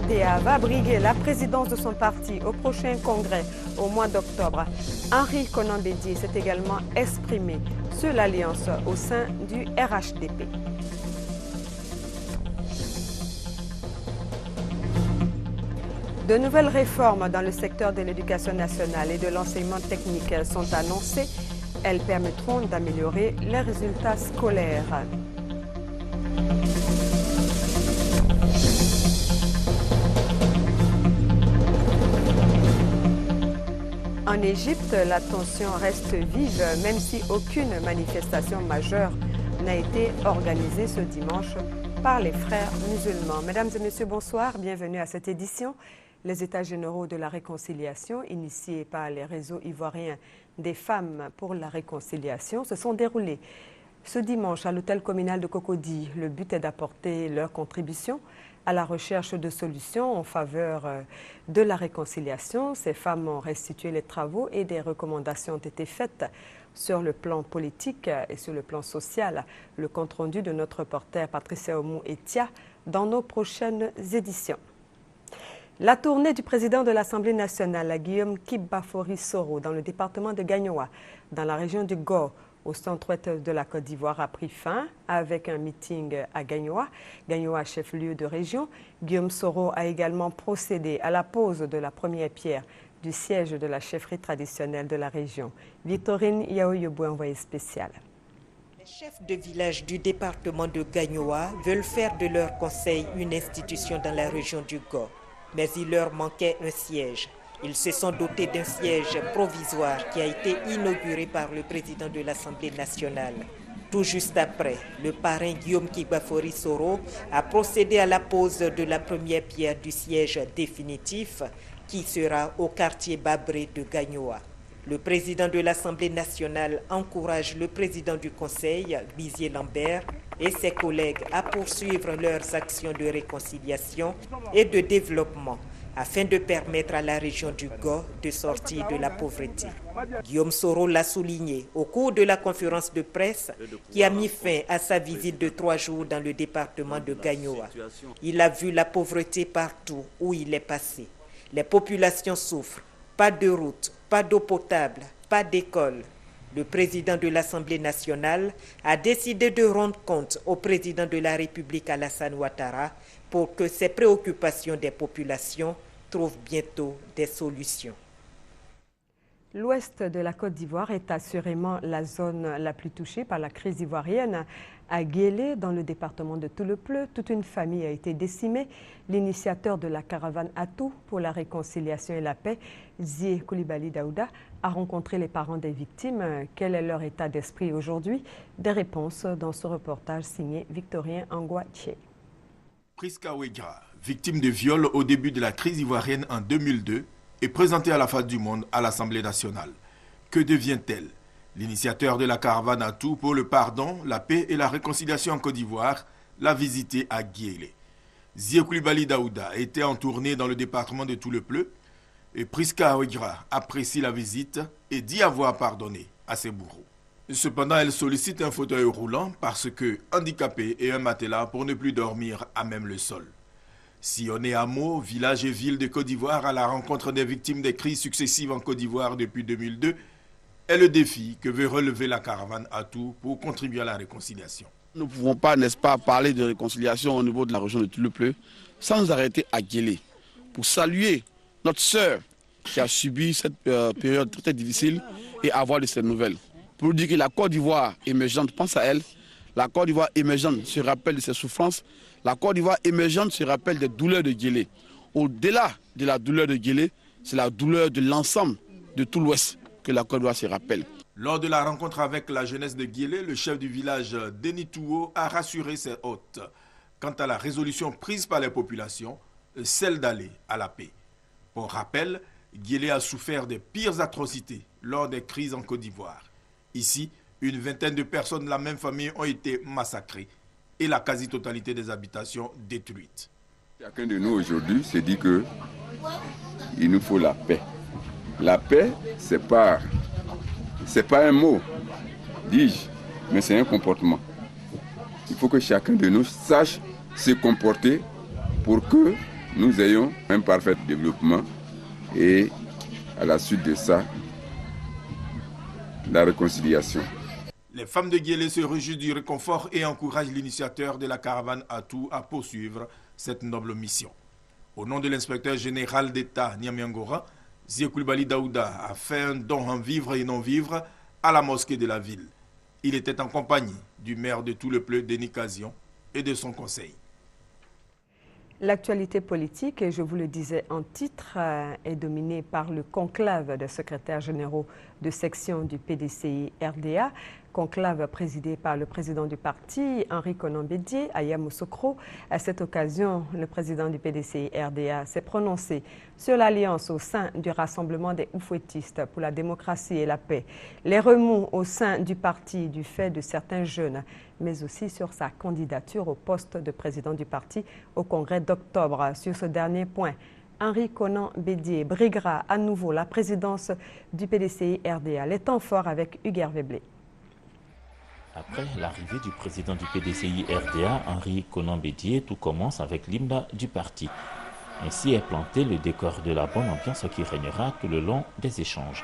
l'UPDA va briguer la présidence de son parti au prochain congrès au mois d'octobre. Henri Konan Bédié s'est également exprimé sur l'alliance au sein du RHDP. De nouvelles réformes dans le secteur de l'éducation nationale et de l'enseignement technique sont annoncées. Elles permettront d'améliorer les résultats scolaires. En Égypte, la tension reste vive, même si aucune manifestation majeure n'a été organisée ce dimanche par les frères musulmans. Mesdames et messieurs, bonsoir, bienvenue à cette édition. Les États généraux de la réconciliation, initiés par les réseaux ivoiriens des femmes pour la réconciliation, se sont déroulés ce dimanche à l'hôtel communal de Cocody. Le but est d'apporter leur contribution à la recherche de solutions en faveur de la réconciliation. Ces femmes ont restitué les travaux et des recommandations ont été faites sur le plan politique et sur le plan social. Le compte-rendu de notre reporter Patricia Oumou-Etia dans nos prochaines éditions. La tournée du président de l'Assemblée nationale, Guillaume Kibafori-Soro, dans le département de Gagnoa, dans la région du Go, au centre-ouest de la Côte d'Ivoire, a pris fin avec un meeting à Gagnoa. Gagnoa, chef-lieu de région. Guillaume Soro a également procédé à la pose de la première pierre du siège de la chefferie traditionnelle de la région. Victorine Yaoyobou, envoyée spéciale. Les chefs de village du département de Gagnoa veulent faire de leur conseil une institution dans la région du Go. Mais il leur manquait un siège. Ils se sont dotés d'un siège provisoire qui a été inauguré par le président de l'Assemblée nationale. Tout juste après, le parrain Guillaume Kibafori-Soro a procédé à la pose de la première pierre du siège définitif qui sera au quartier Babré de Gagnoa. Le président de l'Assemblée nationale encourage le président du Conseil, Bizier Lambert, et ses collègues à poursuivre leurs actions de réconciliation et de développement afin de permettre à la région du Go de sortir de la pauvreté. Guillaume Soro l'a souligné au cours de la conférence de presse qui a mis fin à sa visite de 3 jours dans le département de Gagnoa. Il a vu la pauvreté partout où il est passé. Les populations souffrent. Pas de route, pas d'eau potable, pas d'école. Le président de l'Assemblée nationale a décidé de rendre compte au président de la République Alassane Ouattara pour que ces préoccupations des populations trouvent bientôt des solutions. L'ouest de la Côte d'Ivoire est assurément la zone la plus touchée par la crise ivoirienne. À Guélé, dans le département de Toulepleu, toute une famille a été décimée. L'initiateur de la caravane Atou pour la réconciliation et la paix, Zié Koulibaly Daouda, a rencontré les parents des victimes. Quel est leur état d'esprit aujourd'hui? Des réponses dans ce reportage signé Victorien Angouaché. Priska Ouegra, victime de viol au début de la crise ivoirienne en 2002, est présentée à la face du monde à l'Assemblée nationale. Que devient-elle? L'initiateur de la caravane Atou pour le pardon, la paix et la réconciliation en Côte d'Ivoire l'a visité à Guélé. Zié Koulibaly Daouda était en tournée dans le département de Toulepleu et Priska Ouegra apprécie la visite et dit avoir pardonné à ses bourreaux. Cependant, elle sollicite un fauteuil roulant parce que handicapée et un matelas pour ne plus dormir à même le sol. Sillonner hameaux, villages et villes de Côte d'Ivoire à la rencontre des victimes des crises successives en Côte d'Ivoire depuis 2002 est le défi que veut relever la caravane Atou pour contribuer à la réconciliation. Nous ne pouvons pas, n'est-ce pas, parler de réconciliation au niveau de la région de Toulepleu sans nous arrêter à Guélé pour saluer notre sœur qui a subi cette période très difficile et avoir de ses nouvelles. Pour dire que la Côte d'Ivoire émergente pense à elle, la Côte d'Ivoire émergente se rappelle de ses souffrances, la Côte d'Ivoire émergente se rappelle des douleurs de Guélé. Au-delà de la douleur de Guélé, c'est la douleur de l'ensemble de tout l'Ouest que la Côte d'Ivoire se rappelle. Lors de la rencontre avec la jeunesse de Guélé, le chef du village Denitouo a rassuré ses hôtes quant à la résolution prise par les populations, celle d'aller à la paix. Pour rappel, Guélé a souffert des pires atrocités lors des crises en Côte d'Ivoire. Ici, une vingtaine de personnes de la même famille ont été massacrées et la quasi-totalité des habitations détruites. Chacun de nous aujourd'hui se dit qu'il nous faut la paix. La paix, c'est pas un mot, dis-je, mais c'est un comportement. Il faut que chacun de nous sache se comporter pour que nous ayons un parfait développement et à la suite de ça, la réconciliation. Les femmes de Guélé se réjouissent du réconfort et encouragent l'initiateur de la caravane Atou à poursuivre cette noble mission. Au nom de l'inspecteur général d'État Niamey-Ngora, Zia Coulibaly Daouda a fait un don en vivre et non vivre à la mosquée de la ville. Il était en compagnie du maire de Tout-le-Pleu, Denis Cazion, et de son conseil. L'actualité politique, et je vous le disais en titre, est dominée par le conclave des secrétaires généraux de section du PDCI RDA, conclave présidé par le président du parti, Henri Konan Bédié, à Yamoussoukro. À cette occasion, le président du PDCI RDA s'est prononcé sur l'alliance au sein du Rassemblement des Oufouettistes pour la démocratie et la paix, les remous au sein du parti du fait de certains jeunes, mais aussi sur sa candidature au poste de président du parti au congrès d'octobre. Sur ce dernier point, Henri Konan Bédié briguera à nouveau la présidence du PDCI RDA. Les temps forts avec Hugues Hervé Blé. Après l'arrivée du président du PDCI RDA, Henri Konan Bédié, tout commence avec l'hymne du parti. Ainsi est planté le décor de la bonne ambiance qui régnera tout le long des échanges.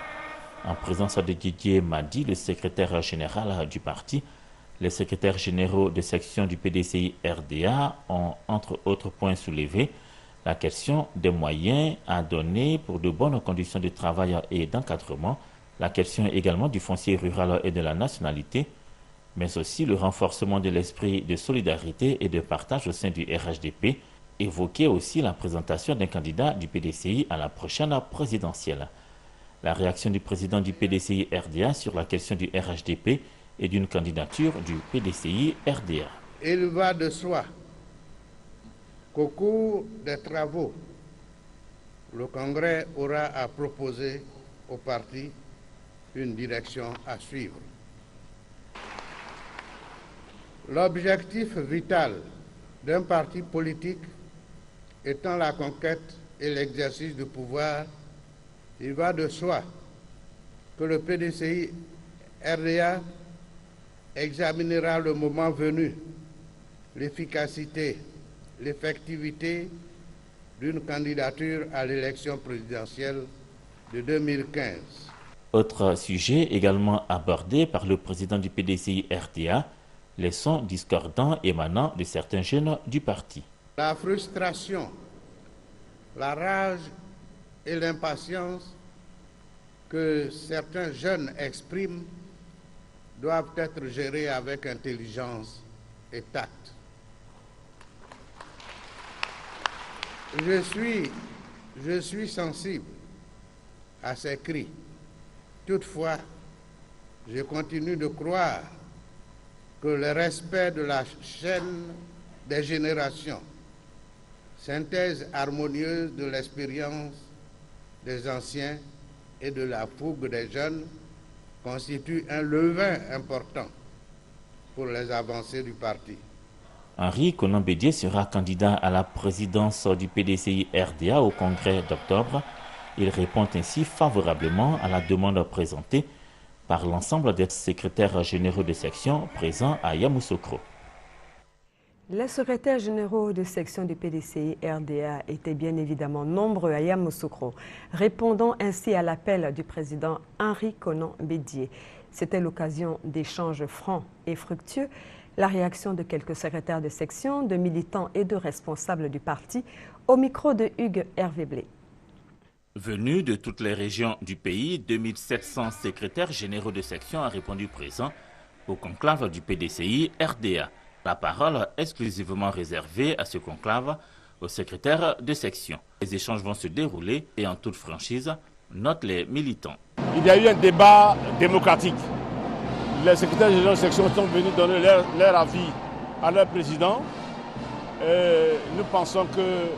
En présence de Didier Madi, le secrétaire général du parti, les secrétaires généraux de section du PDCI RDA ont, entre autres points soulevés, la question des moyens à donner pour de bonnes conditions de travail et d'encadrement, la question également du foncier rural et de la nationalité, mais aussi le renforcement de l'esprit de solidarité et de partage au sein du RHDP, évoquer aussi la présentation d'un candidat du PDCI à la prochaine présidentielle. La réaction du président du PDCI RDA sur la question du RHDP et d'une candidature du PDCI RDA. Il va de soi qu'au cours des travaux, le Congrès aura à proposer au parti une direction à suivre. L'objectif vital d'un parti politique étant la conquête et l'exercice du pouvoir, il va de soi que le PDCI RDA examinera le moment venu l'efficacité, l'effectivité d'une candidature à l'élection présidentielle de 2015. Autre sujet également abordé par le président du PDCI RDA, les sons discordants émanant de certains jeunes du parti. La frustration, la rage et l'impatience que certains jeunes expriment doivent être gérés avec intelligence et tact. Je suis sensible à ces cris. Toutefois, je continue de croire que le respect de la chaîne des générations, synthèse harmonieuse de l'expérience des anciens et de la fougue des jeunes, constitue un levain important pour les avancées du parti. Henri Konan Bédié sera candidat à la présidence du PDCI RDA au congrès d'octobre. Il répond ainsi favorablement à la demande présentée par l'ensemble des secrétaires généraux de section présents à Yamoussoukro. Les secrétaires généraux de section du PDCI RDA étaient bien évidemment nombreux à Yamoussoukro, répondant ainsi à l'appel du président Henri Konan Bédié. C'était l'occasion d'échanges francs et fructueux. La réaction de quelques secrétaires de section, de militants et de responsables du parti, au micro de Hugues Hervé Blé. Venus de toutes les régions du pays, 2700 secrétaires généraux de section ont répondu présents au conclave du PDCI RDA. La parole exclusivement réservée à ce conclave aux secrétaires de section. Les échanges vont se dérouler et en toute franchise, notent les militants. Il y a eu un débat démocratique. Les secrétaires généraux de section sont venus donner leur avis à leur président. Nous pensons que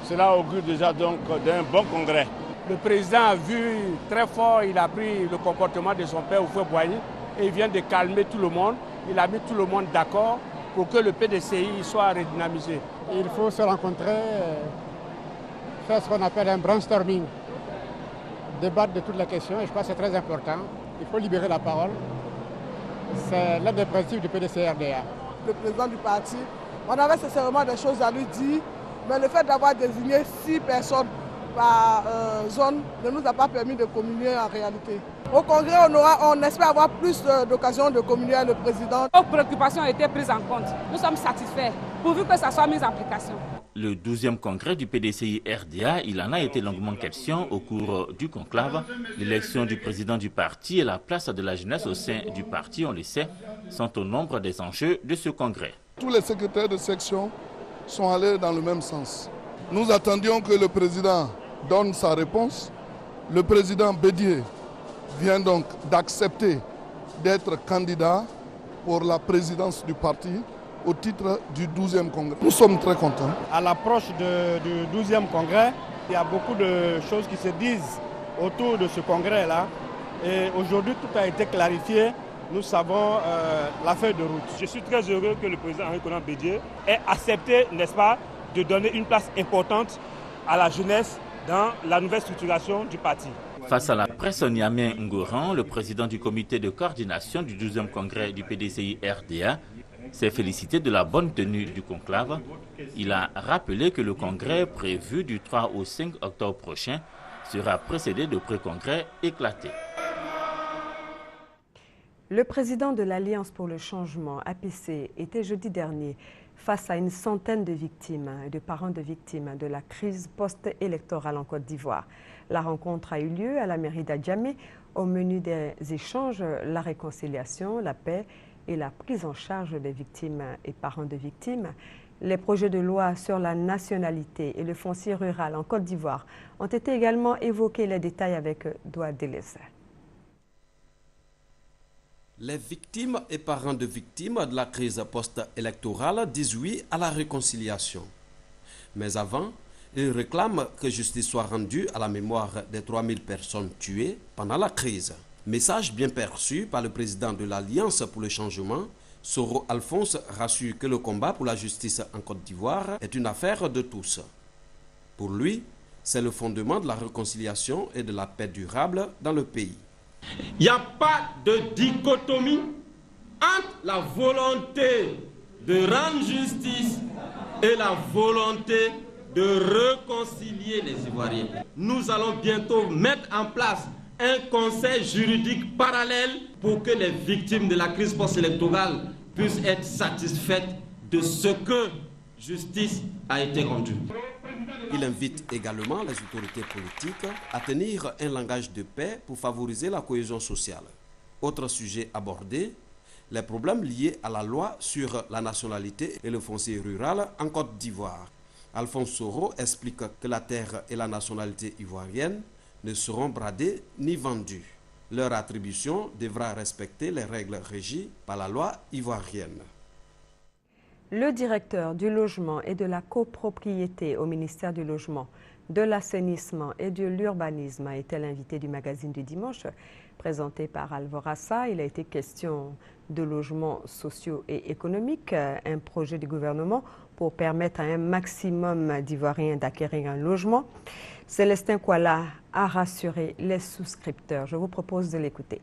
cela augure déjà donc d'un bon congrès. Le président a vu très fort, il a pris le comportement de son père Houphouët-Boigny et il vient de calmer tout le monde. Il a mis tout le monde d'accord pour que le PDCI soit redynamisé. Il faut se rencontrer, faire ce qu'on appelle un brainstorming, débattre de toutes les questions et je crois que c'est très important. Il faut libérer la parole. C'est l'un des principes du PDCI RDA. Le président du parti, on avait sincèrement des choses à lui dire, Mais le fait d'avoir désigné 6 personnes par zone ne nous a pas permis de communier en réalité. Au Congrès, on espère avoir plus d'occasions de communier avec le président. Nos préoccupations ont été prises en compte. Nous sommes satisfaits, pourvu que ça soit mis en application. Le 12e congrès du PDCI RDA, il en a été longuement question au cours du conclave. L'élection du président du parti et la place de la jeunesse au sein du parti, on le sait, sont au nombre des enjeux de ce congrès. Tous les secrétaires de section sont allés dans le même sens. Nous attendions que le président donne sa réponse. Le président Bédié vient donc d'accepter d'être candidat pour la présidence du parti au titre du 12e congrès. Nous sommes très contents. À l'approche du 12e congrès, il y a beaucoup de choses qui se disent autour de ce congrès-là. Et aujourd'hui, tout a été clarifié. Nous savons la feuille de route. Je suis très heureux que le président Henri Konan Bédié ait accepté, n'est-ce pas, de donner une place importante à la jeunesse dans la nouvelle structuration du parti. Face à la presse, Niamey Ngoran, le président du comité de coordination du 12e congrès du PDCI RDA, s'est félicité de la bonne tenue du conclave. Il a rappelé que le congrès prévu du 3 au 5 octobre prochain sera précédé de pré-congrès éclatés. Le président de l'Alliance pour le changement, APC, était jeudi dernier face à une centaine de victimes et de parents de victimes de la crise post-électorale en Côte d'Ivoire. La rencontre a eu lieu à la mairie d'Adjamé. Au menu des échanges, la réconciliation, la paix et la prise en charge des victimes et parents de victimes. Les projets de loi sur la nationalité et le foncier rural en Côte d'Ivoire ont été également évoqués. Les détails avec Doua Deleza. Les victimes et parents de victimes de la crise post-électorale disent oui à la réconciliation. Mais avant, ils réclament que justice soit rendue à la mémoire des 3000 personnes tuées pendant la crise. Message bien perçu par le président de l'Alliance pour le changement, Soro Alphonse rassure que le combat pour la justice en Côte d'Ivoire est une affaire de tous. Pour lui, c'est le fondement de la réconciliation et de la paix durable dans le pays. Il n'y a pas de dichotomie entre la volonté de rendre justice et la volonté de réconcilier les Ivoiriens. Nous allons bientôt mettre en place un conseil juridique parallèle pour que les victimes de la crise post-électorale puissent être satisfaites de ce que justice a été rendue. Il invite également les autorités politiques à tenir un langage de paix pour favoriser la cohésion sociale. Autre sujet abordé, les problèmes liés à la loi sur la nationalité et le foncier rural en Côte d'Ivoire. Alphonse Soro explique que la terre et la nationalité ivoirienne ne seront bradées ni vendues. Leur attribution devra respecter les règles régies par la loi ivoirienne. Le directeur du logement et de la copropriété au ministère du Logement, de l'assainissement et de l'urbanisme a été l'invité du magazine du dimanche présenté par Alvorassa. Il a été question de logements sociaux et économiques, un projet du gouvernement pour permettre à un maximum d'Ivoiriens d'acquérir un logement. Célestin Kouala a rassuré les souscripteurs. Je vous propose de l'écouter.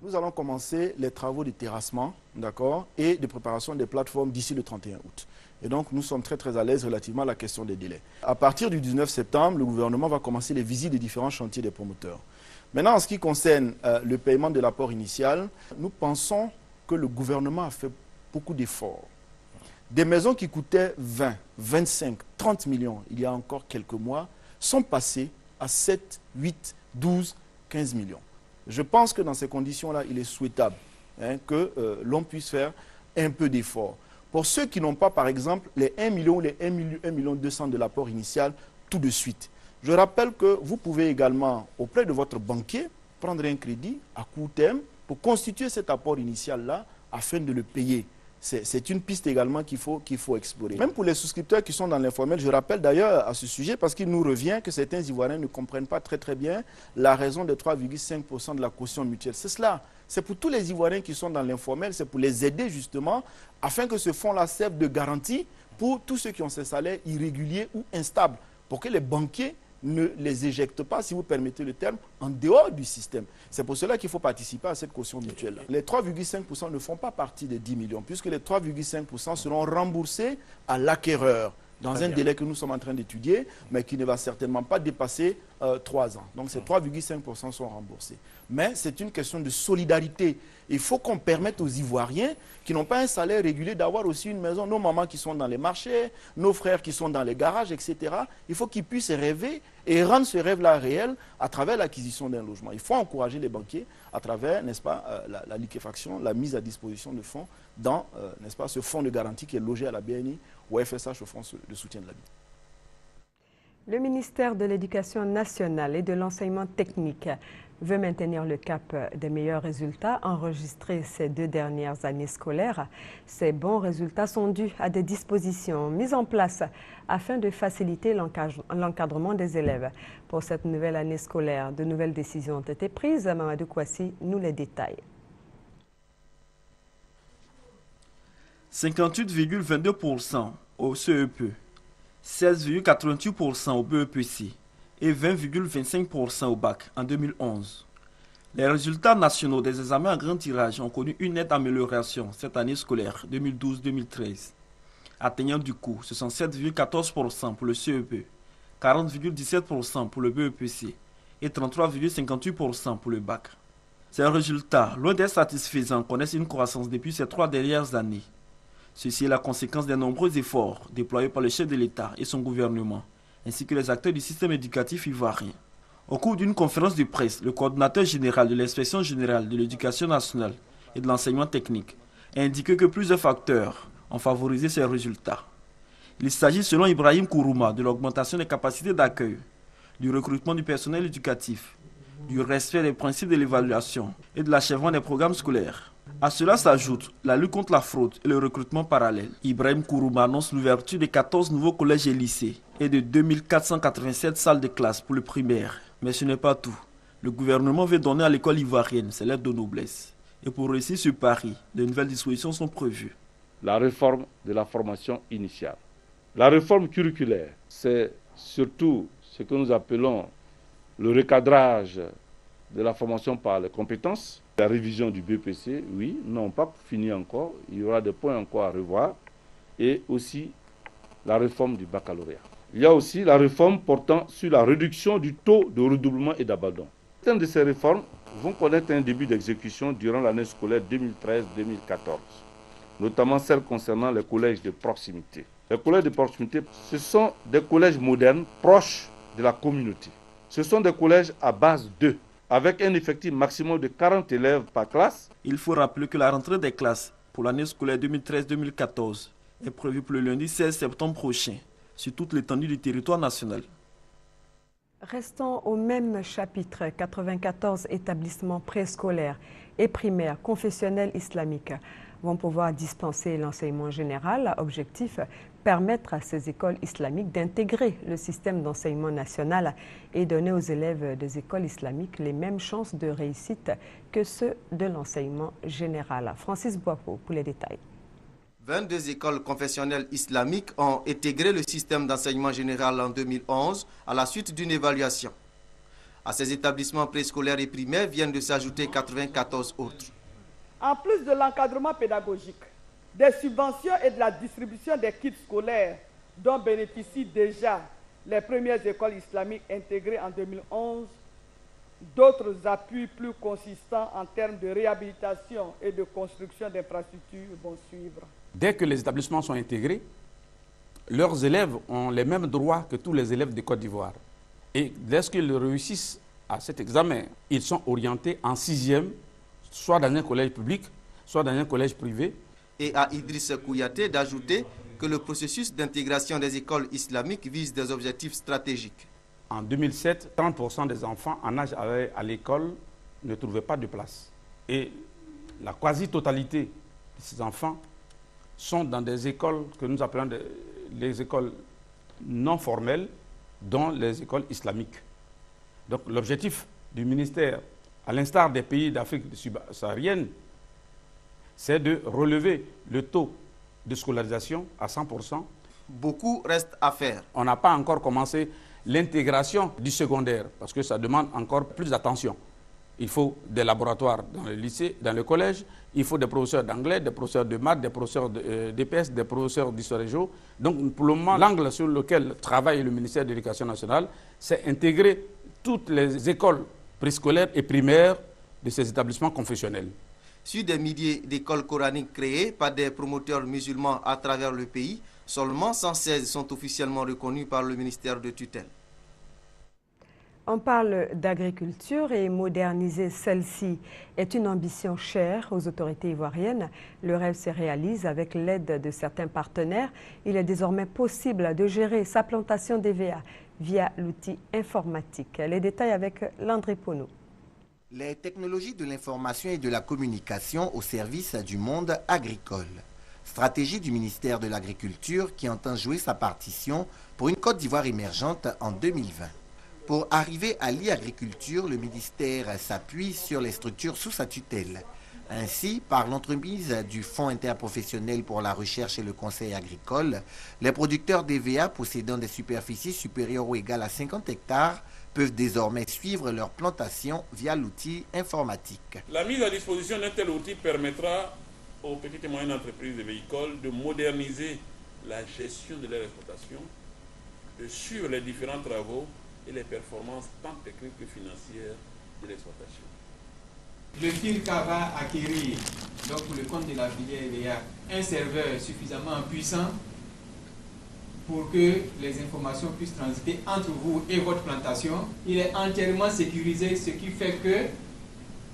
Nous allons commencer les travaux de terrassement, d'accord, et de préparation des plateformes d'ici le 31 août. Et donc, nous sommes très à l'aise relativement à la question des délais. À partir du 19 septembre, le gouvernement va commencer les visites des différents chantiers des promoteurs. Maintenant, en ce qui concerne le paiement de l'apport initial, nous pensons que le gouvernement a fait beaucoup d'efforts. Des maisons qui coûtaient 20, 25, 30 millions il y a encore quelques mois sont passées à 7, 8, 12, 15 millions. Je pense que dans ces conditions-là, il est souhaitable que l'on puisse faire un peu d'effort. Pour ceux qui n'ont pas, par exemple, les 1 million ou les 1 million 200 de l'apport initial tout de suite, je rappelle que vous pouvez également, auprès de votre banquier, prendre un crédit à court terme pour constituer cet apport initial-là afin de le payer. C'est une piste également qu'il faut explorer. Même pour les souscripteurs qui sont dans l'informel, je rappelle d'ailleurs à ce sujet, parce qu'il nous revient que certains Ivoiriens ne comprennent pas très bien la raison des 3,5% de la caution mutuelle. C'est cela. C'est pour tous les Ivoiriens qui sont dans l'informel, c'est pour les aider justement, afin que ce fonds-là serve de garantie pour tous ceux qui ont ces salaires irréguliers ou instables, pour que les banquiers ne les éjectent pas, si vous permettez le terme, en dehors du système. C'est pour cela qu'il faut participer à cette caution mutuelle. Les 3,5% ne font pas partie des 10 millions, puisque les 3,5% seront remboursés à l'acquéreur. dans un délai que nous sommes en train d'étudier, mais qui ne va certainement pas dépasser 3 ans. Donc ces 3,5% sont remboursés. Mais c'est une question de solidarité. Il faut qu'on permette aux Ivoiriens qui n'ont pas un salaire régulier d'avoir aussi une maison. Nos mamans qui sont dans les marchés, nos frères qui sont dans les garages, etc. Il faut qu'ils puissent rêver et rendre ce rêve-là réel à travers l'acquisition d'un logement. Il faut encourager les banquiers à travers, n'est-ce pas, la liquéfaction, la mise à disposition de fonds dans, n'est-ce pas, ce fonds de garantie qui est logé à la BNI ou au FSH, au fonds de soutien de l'habitat. Le ministère de l'Éducation nationale et de l'enseignement technique veut maintenir le cap des meilleurs résultats enregistrés ces 2 dernières années scolaires. Ces bons résultats sont dus à des dispositions mises en place afin de faciliter l'encadrement des élèves. Pour cette nouvelle année scolaire, de nouvelles décisions ont été prises. Mamadou Kouassi nous les détaille. 58,22% au CEP, 16,88% au BEPC et 20,25% au bac en 2011. Les résultats nationaux des examens en grand tirage ont connu une nette amélioration cette année scolaire 2012-2013, atteignant du coup 67,14% pour le CEP, 40,17% pour le BEPC et 33,58% pour le bac. Ces résultats, loin d'être satisfaisants, connaissent une croissance depuis ces 3 dernières années. Ceci est la conséquence des nombreux efforts déployés par le chef de l'État et son gouvernement, ainsi que les acteurs du système éducatif ivoirien. Au cours d'une conférence de presse, le coordonnateur général de l'Inspection générale de l'éducation nationale et de l'enseignement technique a indiqué que plusieurs facteurs ont favorisé ces résultats. Il s'agit selon Ibrahim Kourouma de l'augmentation des capacités d'accueil, du recrutement du personnel éducatif, du respect des principes de l'évaluation et de l'achèvement des programmes scolaires. À cela s'ajoute la lutte contre la fraude et le recrutement parallèle. Ibrahim Kourouma annonce l'ouverture de 14 nouveaux collèges et lycées et de 2487 salles de classe pour le primaire. Mais ce n'est pas tout. Le gouvernement veut donner à l'école ivoirienne ses lettres de noblesse. Et pour réussir ce pari, de nouvelles dispositions sont prévues. La réforme de la formation initiale. La réforme curriculaire, c'est surtout ce que nous appelons le recadrage de la formation par les compétences. La révision du BPC, oui, n'ont pas fini encore. Il y aura des points encore à revoir. Et aussi la réforme du baccalauréat. Il y a aussi la réforme portant sur la réduction du taux de redoublement et d'abandon. Certaines de ces réformes vont connaître un début d'exécution durant l'année scolaire 2013-2014, notamment celles concernant les collèges de proximité. Les collèges de proximité, ce sont des collèges modernes proches de la communauté. Ce sont des collèges à base 2, avec un effectif maximum de 40 élèves par classe. Il faut rappeler que la rentrée des classes pour l'année scolaire 2013-2014 est prévue pour le lundi 16 septembre prochain sur toute l'étendue du territoire national. Restons au même chapitre. 94 établissements préscolaires et primaires confessionnels islamiques vont pouvoir dispenser l'enseignement général. Objectif, permettre à ces écoles islamiques d'intégrer le système d'enseignement national et donner aux élèves des écoles islamiques les mêmes chances de réussite que ceux de l'enseignement général. Francis Boapo pour les détails. 22 écoles confessionnelles islamiques ont intégré le système d'enseignement général en 2011 à la suite d'une évaluation. À ces établissements préscolaires et primaires viennent de s'ajouter 94 autres. En plus de l'encadrement pédagogique, des subventions et de la distribution des kits scolaires dont bénéficient déjà les premières écoles islamiques intégrées en 2011, d'autres appuis plus consistants en termes de réhabilitation et de construction d'infrastructures vont suivre. Dès que les établissements sont intégrés, leurs élèves ont les mêmes droits que tous les élèves de Côte d'Ivoire. Et dès qu'ils réussissent à cet examen, ils sont orientés en 6e, soit dans un collège public, soit dans un collège privé. Et à Idriss Kouyaté d'ajouter que le processus d'intégration des écoles islamiques vise des objectifs stratégiques. En 2007, 30% des enfants en âge à l'école ne trouvaient pas de place. Et la quasi-totalité de ces enfants sont dans des écoles que nous appelons les écoles non formelles, dont les écoles islamiques. Donc l'objectif du ministère, à l'instar des pays d'Afrique subsaharienne, c'est de relever le taux de scolarisation à 100%. Beaucoup reste à faire. On n'a pas encore commencé l'intégration du secondaire, parce que ça demande encore plus d'attention. il faut des laboratoires dans le lycée, dans le collège, il faut des professeurs d'anglais, des professeurs de maths, des professeurs d'EPS, des professeurs d'histoire géo. Donc pour le moment, l'angle sur lequel travaille le ministère de l'Éducation nationale, c'est intégrer toutes les écoles préscolaires et primaires de ces établissements confessionnels. Sur des milliers d'écoles coraniques créées par des promoteurs musulmans à travers le pays, seulement 116 sont officiellement reconnues par le ministère de tutelle. On parle d'agriculture et moderniser celle-ci est une ambition chère aux autorités ivoiriennes. Le rêve se réalise avec l'aide de certains partenaires. Il est désormais possible de gérer sa plantation d'EVA via l'outil informatique. Les détails avec Landry Pono. Les technologies de l'information et de la communication au service du monde agricole. Stratégie du ministère de l'Agriculture qui entend jouer sa partition pour une Côte d'Ivoire émergente en 2020. Pour arriver à l'e-agriculture, le ministère s'appuie sur les structures sous sa tutelle. Ainsi, par l'entremise du Fonds interprofessionnel pour la recherche et le conseil agricole, les producteurs d'EVA possédant des superficies supérieures ou égales à 50 hectares peuvent désormais suivre leur plantation via l'outil informatique. La mise à disposition d'un tel outil permettra aux petites et moyennes entreprises de véhicules de moderniser la gestion de leur exploitation, de suivre les différents travaux et les performances tant techniques que financières de l'exploitation. Le FIRCA va acquérir, donc pour le compte de la filière EVA, un serveur suffisamment puissant pour que les informations puissent transiter entre vous et votre plantation. Il est entièrement sécurisé, ce qui fait que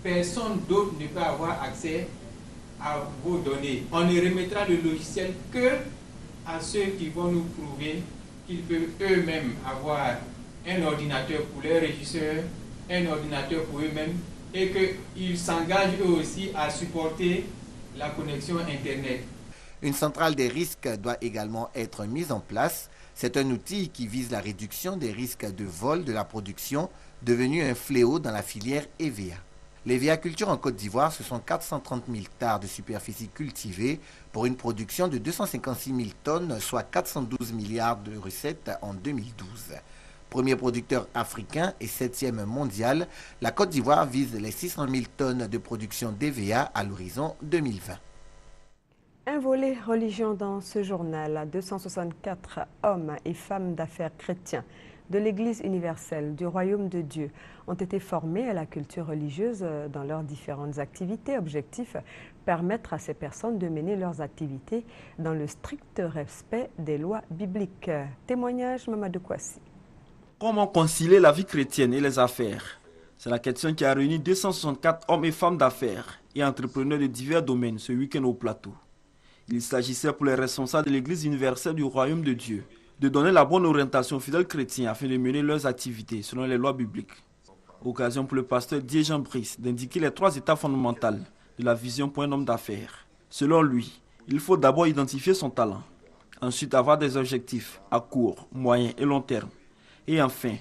personne d'autre ne peut avoir accès à vos données. On ne remettra le logiciel que à ceux qui vont nous prouver qu'ils peuvent eux-mêmes avoir un ordinateur pour les régisseurs, un ordinateur pour eux-mêmes, et qu'ils s'engagent eux aussi à supporter la connexion Internet. Une centrale des risques doit également être mise en place. C'est un outil qui vise la réduction des risques de vol de la production, devenu un fléau dans la filière EVA. L'EVA-culture en Côte d'Ivoire, ce sont 430 000 hectares de superficie cultivée pour une production de 256 000 tonnes, soit 412 milliards de recettes en 2012. Premier producteur africain et 7e mondial, la Côte d'Ivoire vise les 600 000 tonnes de production d'EVA à l'horizon 2020. Un volet religion dans ce journal. 264 hommes et femmes d'affaires chrétiens de l'Église universelle du Royaume de Dieu ont été formés à la culture religieuse dans leurs différentes activités. Objectif, permettre à ces personnes de mener leurs activités dans le strict respect des lois bibliques. Témoignage Mamadou Kwasi. Comment concilier la vie chrétienne et les affaires? C'est la question qui a réuni 264 hommes et femmes d'affaires et entrepreneurs de divers domaines ce week-end au plateau. Il s'agissait pour les responsables de l'Église universelle du Royaume de Dieu de donner la bonne orientation aux fidèles chrétiens afin de mener leurs activités selon les lois bibliques. Occasion pour le pasteur Didier Jean Brice d'indiquer les 3 étapes fondamentales de la vision pour un homme d'affaires. Selon lui, il faut d'abord identifier son talent, ensuite avoir des objectifs à court, moyen et long terme, et enfin,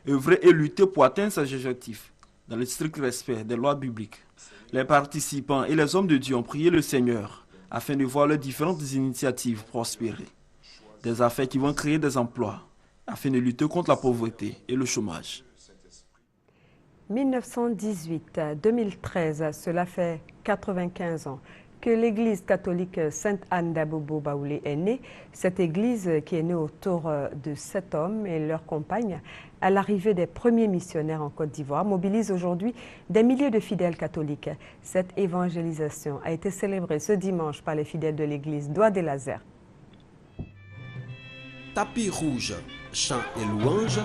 œuvrer et lutter pour atteindre ces objectifs dans le strict respect des lois bibliques. Les participants et les hommes de Dieu ont prié le Seigneur afin de voir leurs différentes initiatives prospérer. Des affaires qui vont créer des emplois afin de lutter contre la pauvreté et le chômage. 1918-2013, cela fait 95 ans que l'église catholique Sainte-Anne d'Abobo-Baoulé est née. Cette église qui est née autour de 7 hommes et leurs compagnes à l'arrivée des premiers missionnaires en Côte d'Ivoire mobilise aujourd'hui des milliers de fidèles catholiques. Cette évangélisation a été célébrée ce dimanche par les fidèles de l'église Doigt des Lazères. Tapis rouge, chants et louanges,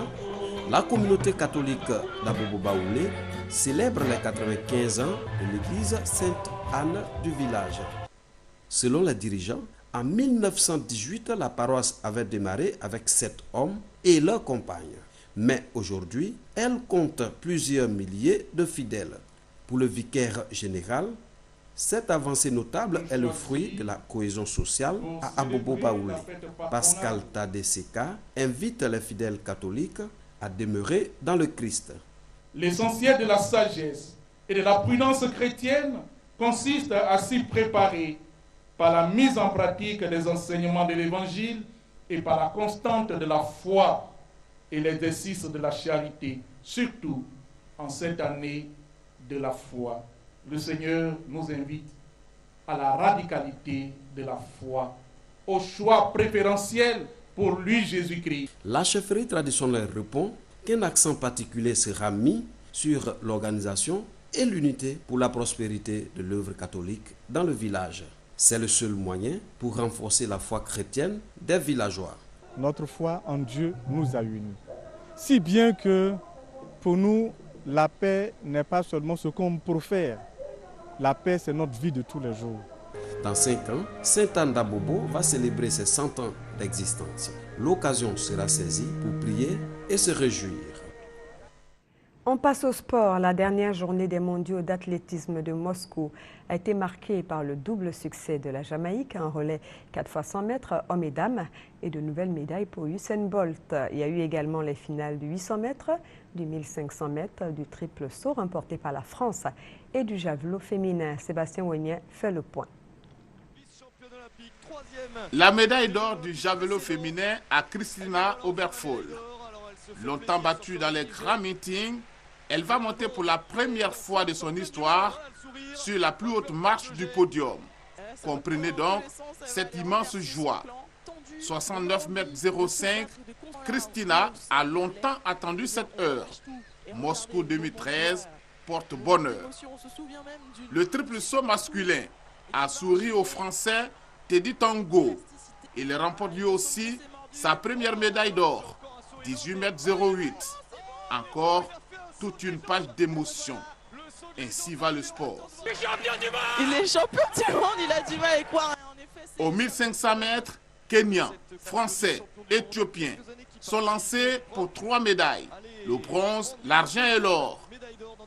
la communauté catholique d'Abobo-Baoulé célèbre les 95 ans de l'église Sainte-Anne du village. Selon les dirigeants, en 1918, la paroisse avait démarré avec 7 hommes et leurs compagnes. Mais aujourd'hui, elle compte plusieurs milliers de fidèles. Pour le vicaire général, cette avancée notable est le fruit de la cohésion sociale à Abobo-Baoulé. Pascal Tadeseka invite les fidèles catholiques à demeurer dans le Christ. L'essentiel de la sagesse et de la prudence chrétienne consiste à s'y préparer par la mise en pratique des enseignements de l'Évangile et par la constante de la foi et l'exercice de la charité, surtout en cette année de la foi. Le Seigneur nous invite à la radicalité de la foi, au choix préférentiel pour lui Jésus-Christ. La chefferie traditionnelle répond qu'un accent particulier sera mis sur l'organisation et l'unité pour la prospérité de l'œuvre catholique dans le village. C'est le seul moyen pour renforcer la foi chrétienne des villageois. Notre foi en Dieu nous a unis. Si bien que pour nous, la paix n'est pas seulement ce qu'on profère. La paix, c'est notre vie de tous les jours. Dans 5 ans, Sainte-Anne d'Abobo va célébrer ses 100 ans d'existence. L'occasion sera saisie pour prier et se réjouir. On passe au sport. La dernière journée des mondiaux d'athlétisme de Moscou a été marquée par le double succès de la Jamaïque en relais 4x100 mètres hommes et dames et de nouvelles médailles pour Usain Bolt. Il y a eu également les finales du 800 mètres, du 1500 mètres, du triple saut remporté par la France et du javelot féminin. Sébastien Ouénien fait le point. La médaille d'or du javelot féminin à Christina Oberfohl. Longtemps battue dans les grands meetings, elle va monter pour la première fois de son histoire sur la plus haute marche du podium. Comprenez donc cette immense joie. 69,05 m, Christina a longtemps attendu cette heure. Moscou 2013 porte bonheur. Le triple saut masculin a souri au Français Teddy Tango. Il remporte lui aussi sa première médaille d'or, 18,08 m. Encore toute une page d'émotion. Ainsi va le sport. Il est champion du monde, il a du mal à y croire. Au 1500 mètres, Kenyans, Français, Éthiopiens sont lancés pour 3 médailles. Le bronze, l'argent et l'or.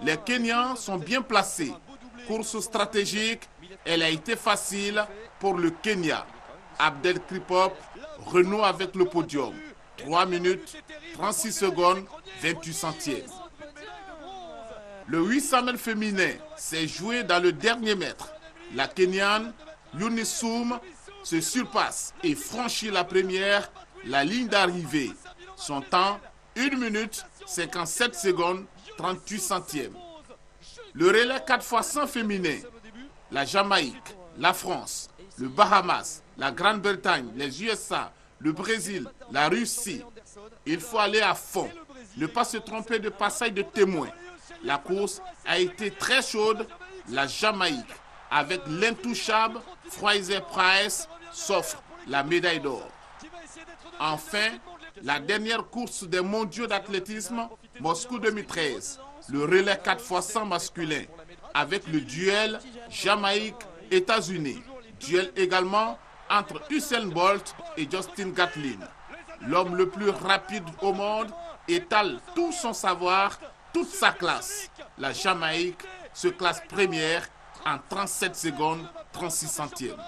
Les Kenyans sont bien placés. Course stratégique, elle a été facile pour le Kenya. Abdel Kripop renoue avec le podium. 3 minutes, 36 secondes, 28 centièmes. Le 800 mètres féminin s'est joué dans le dernier mètre. La Kenyane Yunisum se surpasse et franchit la première, la ligne d'arrivée. Son temps, 1 minute, 57 secondes, 38 centièmes. Le relais 4x100 féminin, la Jamaïque, la France, le Bahamas, la Grande-Bretagne, les USA, le Brésil, la Russie. Il faut aller à fond, ne pas se tromper de passage de témoin. La course a été très chaude. La Jamaïque, avec l'intouchable Fraser Price, s'offre la médaille d'or. Enfin, la dernière course des mondiaux d'athlétisme, Moscou 2013, le relais 4x100 masculin, avec le duel Jamaïque-États-Unis. Duel également entre Usain Bolt et Justin Gatlin. L'homme le plus rapide au monde étale tout son savoir, toute sa classe. La Jamaïque se classe première en 37 secondes, 36 centièmes.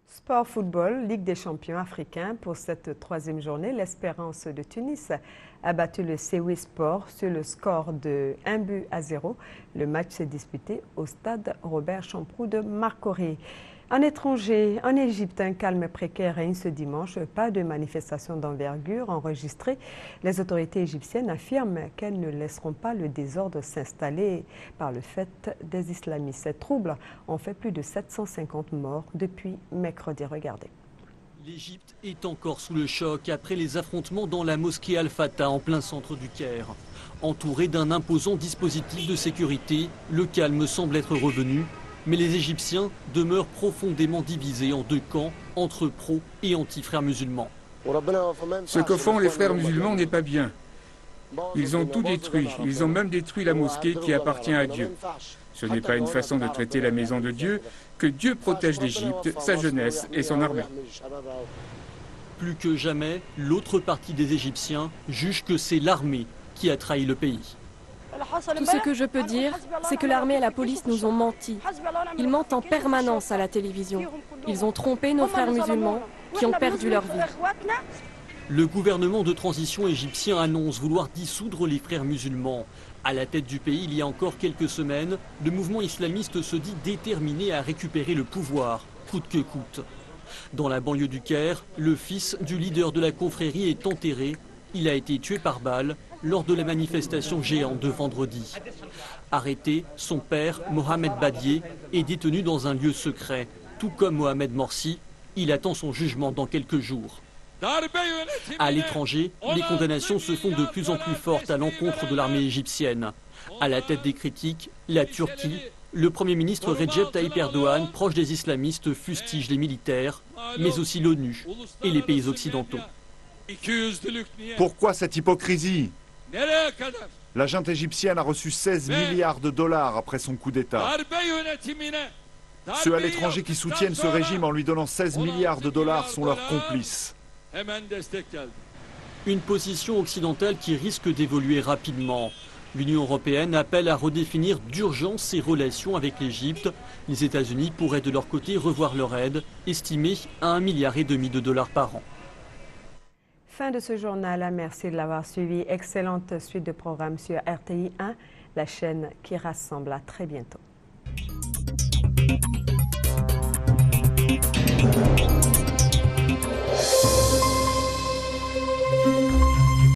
Sport football, Ligue des champions africains. Pour cette 3e journée, l'Espérance de Tunis a battu le Sewi Sport sur le score de 1-0. Le match s'est disputé au stade Robert Champroux de Marcory. En étranger, en Égypte, un calme précaire règne ce dimanche. Pas de manifestations d'envergure enregistrées. Les autorités égyptiennes affirment qu'elles ne laisseront pas le désordre s'installer par le fait des islamistes. Ces troubles ont fait plus de 750 morts depuis mercredi. Regardez. L'Égypte est encore sous le choc après les affrontements dans la mosquée Al-Fatah en plein centre du Caire. Entouré d'un imposant dispositif de sécurité, le calme semble être revenu. Mais les Égyptiens demeurent profondément divisés en 2 camps, entre pro et anti-frères musulmans. Ce que font les frères musulmans n'est pas bien. Ils ont tout détruit. Ils ont même détruit la mosquée qui appartient à Dieu. Ce n'est pas une façon de traiter la maison de Dieu. Que Dieu protège l'Égypte, sa jeunesse et son armée. Plus que jamais, l'autre partie des Égyptiens juge que c'est l'armée qui a trahi le pays. Tout ce que je peux dire, c'est que l'armée et la police nous ont menti. Ils mentent en permanence à la télévision. Ils ont trompé nos frères musulmans qui ont perdu leur vie. Le gouvernement de transition égyptien annonce vouloir dissoudre les frères musulmans. À la tête du pays, il y a encore quelques semaines, le mouvement islamiste se dit déterminé à récupérer le pouvoir, coûte que coûte. Dans la banlieue du Caire, le fils du leader de la confrérie est enterré. Il a été tué par balle lors de la manifestation géante de vendredi. Arrêté, son père, Mohamed Badié, est détenu dans un lieu secret. Tout comme Mohamed Morsi, il attend son jugement dans quelques jours. À l'étranger, les condamnations se font de plus en plus fortes à l'encontre de l'armée égyptienne. À la tête des critiques, la Turquie, le Premier ministre Recep Tayyip Erdogan, proche des islamistes, fustige les militaires, mais aussi l'ONU et les pays occidentaux. Pourquoi cette hypocrisie? La junte égyptienne a reçu 16 milliards de dollars après son coup d'État. Ceux à l'étranger qui soutiennent ce régime en lui donnant 16 milliards de dollars sont leurs complices. Une position occidentale qui risque d'évoluer rapidement. L'Union européenne appelle à redéfinir d'urgence ses relations avec l'Égypte. Les États-Unis pourraient de leur côté revoir leur aide, estimée à 1,5 milliard de dollars par an. Fin de ce journal. Merci de l'avoir suivi. Excellente suite de programmes sur RTI 1, la chaîne qui rassemble. À très bientôt.